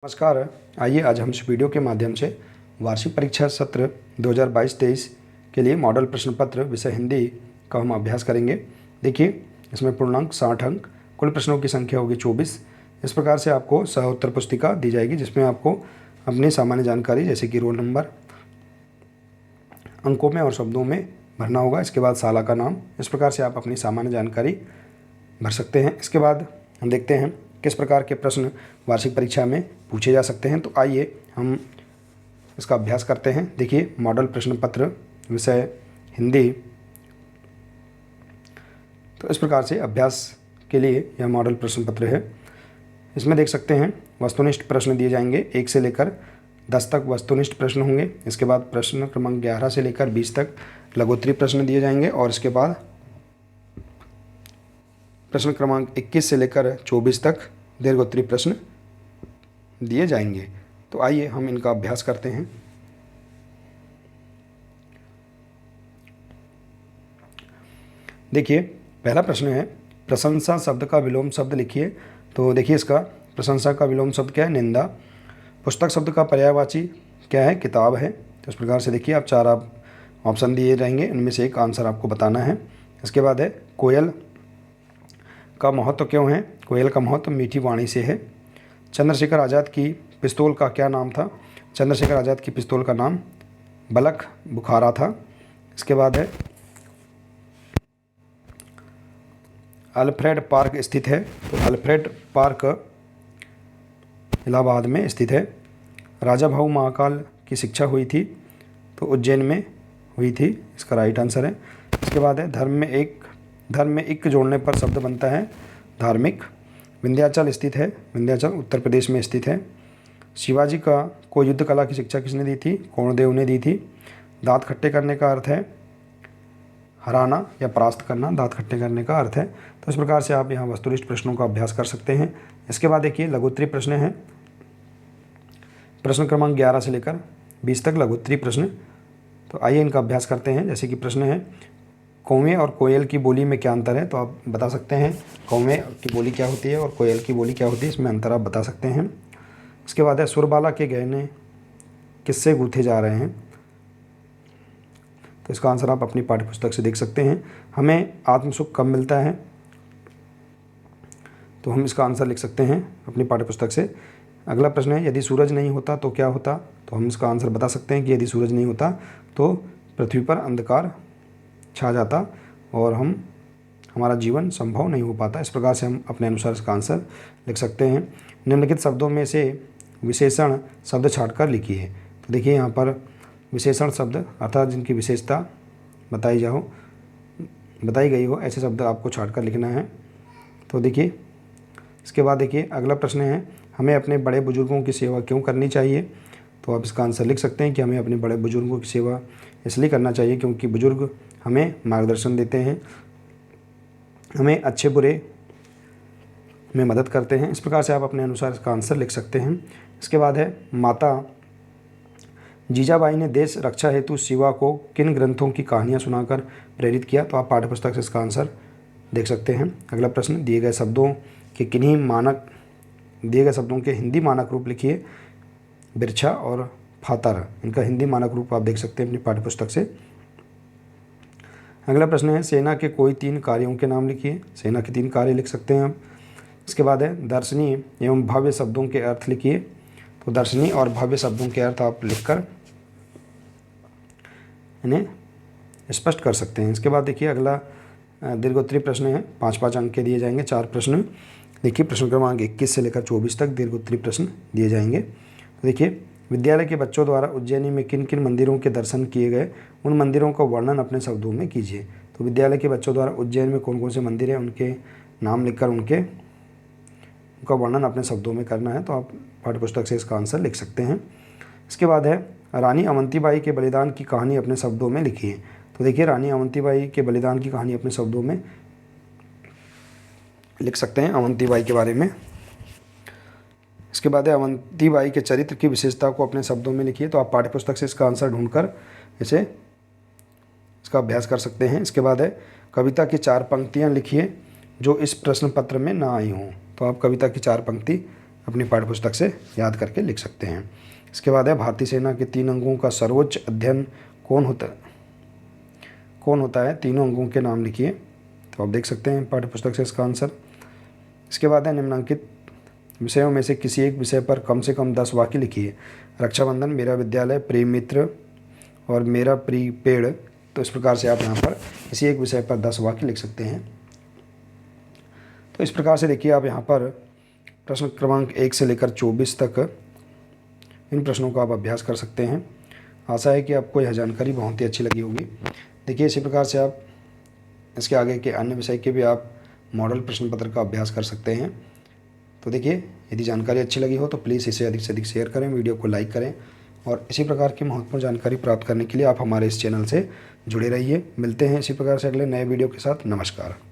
नमस्कार। आइए आज हम इस वीडियो के माध्यम से वार्षिक परीक्षा सत्र 2022-23 के लिए मॉडल प्रश्न पत्र विषय हिंदी का हम अभ्यास करेंगे। देखिए, इसमें पूर्णांक 60 अंक, कुल प्रश्नों की संख्या होगी 24। इस प्रकार से आपको सह उत्तर पुस्तिका दी जाएगी जिसमें आपको अपनी सामान्य जानकारी जैसे कि रोल नंबर अंकों में और शब्दों में भरना होगा। इसके बाद शाला का नाम, इस प्रकार से आप अपनी सामान्य जानकारी भर सकते हैं। इसके बाद हम देखते हैं किस प्रकार के प्रश्न वार्षिक परीक्षा में पूछे जा सकते हैं। तो आइए हम इसका अभ्यास करते हैं। देखिए, मॉडल प्रश्न पत्र विषय हिंदी। तो इस प्रकार से अभ्यास के लिए यह मॉडल प्रश्न पत्र है। इसमें देख सकते हैं वस्तुनिष्ठ प्रश्न दिए जाएंगे, 1 से लेकर 10 तक वस्तुनिष्ठ प्रश्न होंगे। इसके बाद प्रश्न क्रमांक 11 से लेकर 20 तक लघुत्तरी प्रश्न दिए जाएंगे और इसके बाद प्रश्न क्रमांक 21 से लेकर 24 तक दीर्घोत्तरी प्रश्न दिए जाएंगे। तो आइए हम इनका अभ्यास करते हैं। देखिए, पहला प्रश्न है प्रशंसा शब्द का विलोम शब्द लिखिए। तो देखिए, इसका प्रशंसा का विलोम शब्द क्या है? निंदा। पुस्तक शब्द का पर्यायवाची क्या है? किताब है। तो इस प्रकार से देखिए, आप 4 ऑप्शन दिए रहेंगे, इनमें से एक आंसर आपको बताना है। इसके बाद है कोयल का महत्व क्यों है? कोयल का महत्व मीठी वाणी से है। चंद्रशेखर आज़ाद की पिस्तौल का क्या नाम था? चंद्रशेखर आज़ाद की पिस्तौल का नाम बलख बुखारा था। इसके बाद है अल्फ्रेड पार्क स्थित है। तो अल्फ्रेड पार्क इलाहाबाद में स्थित है। राजा भाऊ महाकाल की शिक्षा हुई थी तो उज्जैन में हुई थी, इसका राइट आंसर है। इसके बाद है धर्म में इक जोड़ने पर शब्द बनता है धार्मिक। विंध्याचल स्थित है, विंध्याचल उत्तर प्रदेश में स्थित है। शिवाजी को युद्ध कला की शिक्षा किसने दी थी? कर्णदेव ने दी थी। दांत खट्टे करने का अर्थ है हराना या परास्त करना, दांत खट्टे करने का अर्थ है। तो इस प्रकार से आप यहाँ वस्तुनिष्ठ प्रश्नों का अभ्यास कर सकते हैं। इसके बाद देखिए लघुत्तरी प्रश्न हैं, प्रश्न क्रमांक 11 से लेकर 20 तक लघुत्तरी प्रश्न। तो आइए इनका अभ्यास करते हैं। जैसे कि प्रश्न है कौवे और कोयल की बोली में क्या अंतर है? तो आप बता सकते हैं कौवे की बोली क्या होती है और कोयल की बोली क्या होती है, इसमें अंतर आप बता सकते हैं। इसके बाद है सुरबाला के गहने किससे गूंथे जा रहे हैं? तो इसका आंसर आप अपनी पाठ्यपुस्तक से देख सकते हैं। हमें आत्मसुख कब मिलता है? तो हम इसका आंसर लिख सकते हैं अपनी पाठ्यपुस्तक से। अगला प्रश्न है यदि सूरज नहीं होता तो क्या होता? तो हम इसका आंसर बता सकते हैं कि यदि सूरज नहीं होता तो पृथ्वी पर अंधकार छा जाता और हमारा जीवन संभव नहीं हो पाता। इस प्रकार से हम अपने अनुसार इसका आंसर लिख सकते हैं। निम्नलिखित शब्दों में से विशेषण शब्द छांटकर लिखिए। तो देखिए, यहाँ पर विशेषण शब्द अर्थात जिनकी विशेषता बताई गई हो ऐसे शब्द आपको छांटकर लिखना है। तो देखिए, इसके बाद देखिए अगला प्रश्न है हमें अपने बड़े बुजुर्गों की सेवा क्यों करनी चाहिए? तो आप इसका आंसर लिख सकते हैं कि हमें अपने बड़े बुजुर्गों की सेवा इसलिए करना चाहिए क्योंकि बुजुर्ग हमें मार्गदर्शन देते हैं, हमें अच्छे बुरे में मदद करते हैं। इस प्रकार से आप अपने अनुसार इसका आंसर लिख सकते हैं। इसके बाद है माता जीजाबाई ने देश रक्षा हेतु शिवा को किन ग्रंथों की कहानियाँ सुनाकर प्रेरित किया? तो आप पाठ्यपुस्तक से इसका आंसर देख सकते हैं। अगला प्रश्न दिए गए शब्दों के हिंदी मानक रूप लिखिए। बिरछा और फातर, इनका हिंदी मानक रूप आप देख सकते हैं अपनी पाठ्यपुस्तक से। अगला प्रश्न है सेना के कोई 3 कार्यों के नाम लिखिए। सेना के 3 कार्य लिख सकते हैं आप। इसके बाद है दर्शनीय एवं भव्य शब्दों के अर्थ लिखिए। तो दर्शनीय और भव्य शब्दों के अर्थ आप लिखकर इन्हें स्पष्ट कर सकते हैं। इसके बाद देखिए अगला दीर्घोत्तरी प्रश्न है, 5-5 अंक के दिए जाएंगे 4 प्रश्न। देखिए, प्रश्न क्रमांक 21 से लेकर 24 तक दीर्घोत्तरी प्रश्न दिए जाएंगे। तो देखिए, विद्यालय के बच्चों द्वारा उज्जैनी में किन किन मंदिरों के दर्शन किए गए? उन मंदिरों का वर्णन अपने शब्दों में कीजिए। तो विद्यालय के बच्चों द्वारा उज्जैन में कौन कौन से मंदिर हैं उनके नाम लिखकर उनका वर्णन अपने शब्दों में करना है। तो आप पाठ्यपुस्तक से इसका आंसर लिख सकते हैं। इसके बाद है रानी अवंतीबाई के बलिदान की कहानी अपने शब्दों में लिखिए। तो देखिए, रानी अवंतीबाई के बलिदान की कहानी अपने शब्दों में लिख सकते हैं अवंतीबाई के बारे में। इसके बाद है अवंतीबाई के चरित्र की विशेषता को अपने शब्दों में लिखिए। तो आप पाठ्यपुस्तक से इसका आंसर ढूंढकर इसका अभ्यास कर सकते हैं। इसके बाद है कविता की 4 पंक्तियाँ लिखिए जो इस प्रश्न पत्र में ना आई हों। तो आप कविता की 4 पंक्ति अपनी पाठ्यपुस्तक से याद करके लिख सकते हैं। इसके बाद है भारतीय सेना के 3 अंगों का सर्वोच्च अध्ययन कौन होता है? तीनों अंगों के नाम लिखिए। तो आप देख सकते हैं पाठ्यपुस्तक से इसका आंसर। इसके बाद है निम्नलिखित विषयों में से किसी एक विषय पर कम से कम 10 वाक्य लिखिए। रक्षाबंधन, मेरा विद्यालय, प्रिय मित्र और मेरा प्रिय पेड़। तो इस प्रकार से आप यहाँ पर किसी एक विषय पर 10 वाक्य लिख सकते हैं। तो इस प्रकार से देखिए आप यहाँ पर प्रश्न क्रमांक 1 से लेकर 24 तक इन प्रश्नों का आप अभ्यास कर सकते हैं। आशा है कि आपको यह जानकारी बहुत ही अच्छी लगी होगी। देखिए इसी प्रकार से आप इसके आगे के अन्य विषय के भी आप मॉडल प्रश्न पत्र का अभ्यास कर सकते हैं। तो देखिए यदि जानकारी अच्छी लगी हो तो प्लीज़ इसे अधिक से अधिक शेयर करें, वीडियो को लाइक करें और इसी प्रकार की महत्वपूर्ण जानकारी प्राप्त करने के लिए आप हमारे इस चैनल से जुड़े रहिए। मिलते हैं इसी प्रकार से अगले नए वीडियो के साथ। नमस्कार।